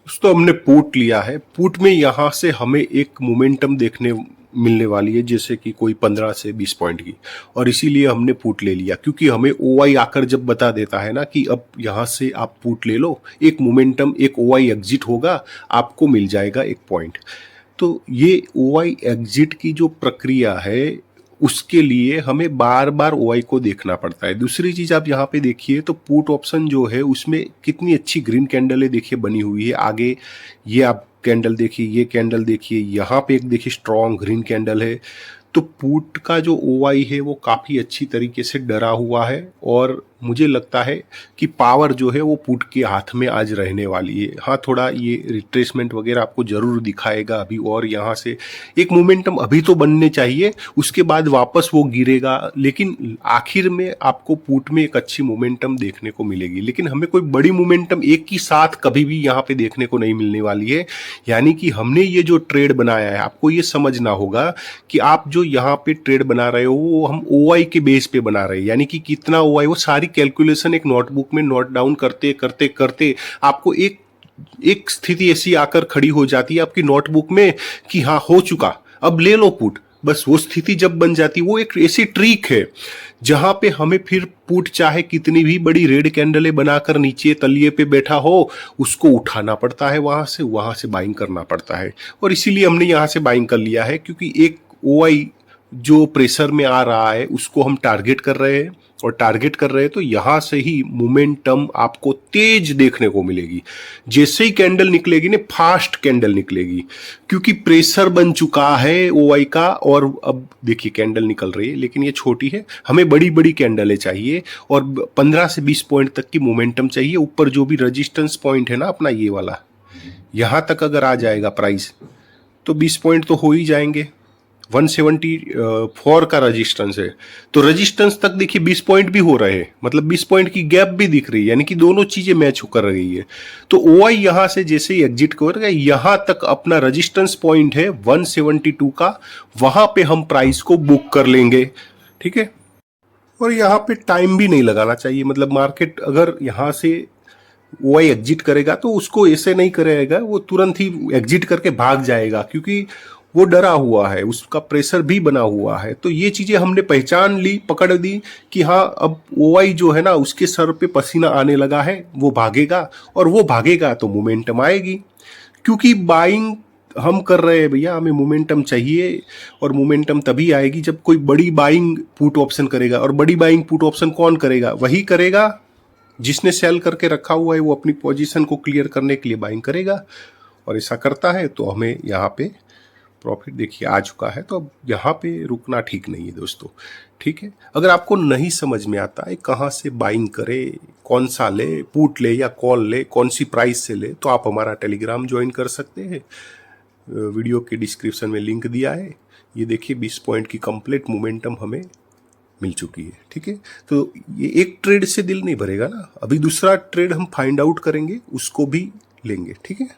दोस्तों हमने पुट लिया है। पुट में यहाँ से हमें एक मोमेंटम देखने मिलने वाली है, जैसे कि कोई 15 से 20 पॉइंट की, और इसीलिए हमने पुट ले लिया, क्योंकि हमें ओआई आकर जब बता देता है ना कि अब यहाँ से आप पुट ले लो, एक मोमेंटम, एक ओआई एग्जिट होगा, आपको मिल जाएगा एक पॉइंट। तो ये ओआई एग्जिट की जो प्रक्रिया है, उसके लिए हमें बार बार ओआई को देखना पड़ता है। दूसरी चीज आप यहाँ पे देखिए तो पुट ऑप्शन जो है उसमें कितनी अच्छी ग्रीन कैंडल है देखिए बनी हुई है। आगे ये आप कैंडल देखिए, ये कैंडल देखिए, यहाँ पे एक देखिए स्ट्रॉन्ग ग्रीन कैंडल है। तो पुट का जो ओआई है वो काफ़ी अच्छी तरीके से डरा हुआ है, और मुझे लगता है कि पावर जो है वो पुट के हाथ में आज रहने वाली है। हाँ, थोड़ा ये रिट्रेसमेंट वगैरह आपको ज़रूर दिखाएगा अभी, और यहाँ से एक मोमेंटम अभी तो बनने चाहिए, उसके बाद वापस वो गिरेगा, लेकिन आखिर में आपको पुट में एक अच्छी मोमेंटम देखने को मिलेगी। लेकिन हमें कोई बड़ी मोमेंटम एक ही साथ कभी भी यहाँ पे देखने को नहीं मिलने वाली है। यानी कि हमने ये जो ट्रेड बनाया है, आपको ये समझना होगा कि आप जो यहाँ पे ट्रेड बना रहे हो वो हम ओआई के बेस पे बना रहे हैं। यानी कि कितना ओआई, वो सारी कैलकुलेशन एक नोटबुक में नोट डाउन करते करते करते आपको एक एक स्थिति ऐसी आकर खड़ी हो जाती है आपकी नोटबुक में कि हाँ हो चुका, अब ले लो पुट। बस वो स्थिति जब बन जाती, वो एक ऐसी ट्रिक है जहां पे हमें फिर पुट चाहे कितनी भी बड़ी रेड कैंडलें बनाकर नीचे तलिए पे बैठा हो, उसको उठाना पड़ता है, वहां से बाइंग करना पड़ता है। और इसीलिए हमने यहां से बाइंग कर लिया है, क्योंकि एक ओआई जो प्रेशर में आ रहा है उसको हम टारगेट कर रहे हैं, और टारगेट कर रहे हैं तो यहां से ही मोमेंटम आपको तेज देखने को मिलेगी। जैसे ही कैंडल निकलेगी ना, फास्ट कैंडल निकलेगी, क्योंकि प्रेशर बन चुका है ओआई का। और अब देखिए कैंडल निकल रही है, लेकिन ये छोटी है, हमें बड़ी बड़ी कैंडलें चाहिए, और 15 से 20 पॉइंट तक की मोमेंटम चाहिए। ऊपर जो भी रेजिस्टेंस पॉइंट है ना अपना ये वाला, यहां तक अगर आ जाएगा प्राइस तो 20 पॉइंट तो हो ही जाएंगे। 174 का रेजिस्टेंस है, तो रेजिस्टेंस तक देखिए 20 पॉइंट भी हो रहे हैं, मतलब 20 पॉइंट की गैप भी दिख रही है, यानी कि दोनों चीजें मैच कर रही है। तो ओआई यहां से जैसे ही एग्जिट करेगा, यहां तक अपना रेजिस्टेंस पॉइंट है 172 का, वहां पे हम प्राइस को बुक कर लेंगे। ठीक है, और यहाँ पे टाइम भी नहीं लगाना चाहिए। मतलब मार्केट अगर यहाँ से ओआई एग्जिट करेगा तो उसको ऐसे नहीं करेगा, वो तुरंत ही एग्जिट करके भाग जाएगा, क्योंकि वो डरा हुआ है, उसका प्रेशर भी बना हुआ है। तो ये चीजें हमने पहचान ली, पकड़ दी कि हाँ अब ओआई जो है ना उसके सर पे पसीना आने लगा है, वो भागेगा, और वो भागेगा तो मोमेंटम आएगी। क्योंकि बाइंग हम कर रहे हैं भैया, हमें मोमेंटम चाहिए, और मोमेंटम तभी आएगी जब कोई बड़ी बाइंग पुट ऑप्शन करेगा। और बड़ी बाइंग पुट ऑप्शन कौन करेगा? वही करेगा जिसने सेल करके रखा हुआ है, वो अपनी पोजीशन को क्लियर करने के लिए बाइंग करेगा, और ऐसा करता है तो हमें यहाँ पे प्रॉफिट देखिए आ चुका है। तो अब यहाँ पे रुकना ठीक नहीं है दोस्तों। ठीक है, अगर आपको नहीं समझ में आता है कहाँ से बाइंग करे, कौन सा ले, पुट ले या कॉल ले, कौन सी प्राइस से ले, तो आप हमारा टेलीग्राम ज्वाइन कर सकते हैं। वीडियो के डिस्क्रिप्शन में लिंक दिया है। ये देखिए 20 पॉइंट की कंप्लीट मोमेंटम हमें मिल चुकी है। ठीक है, तो ये एक ट्रेड से दिल नहीं भरेगा ना, अभी दूसरा ट्रेड हम फाइंड आउट करेंगे, उसको भी लेंगे। ठीक है।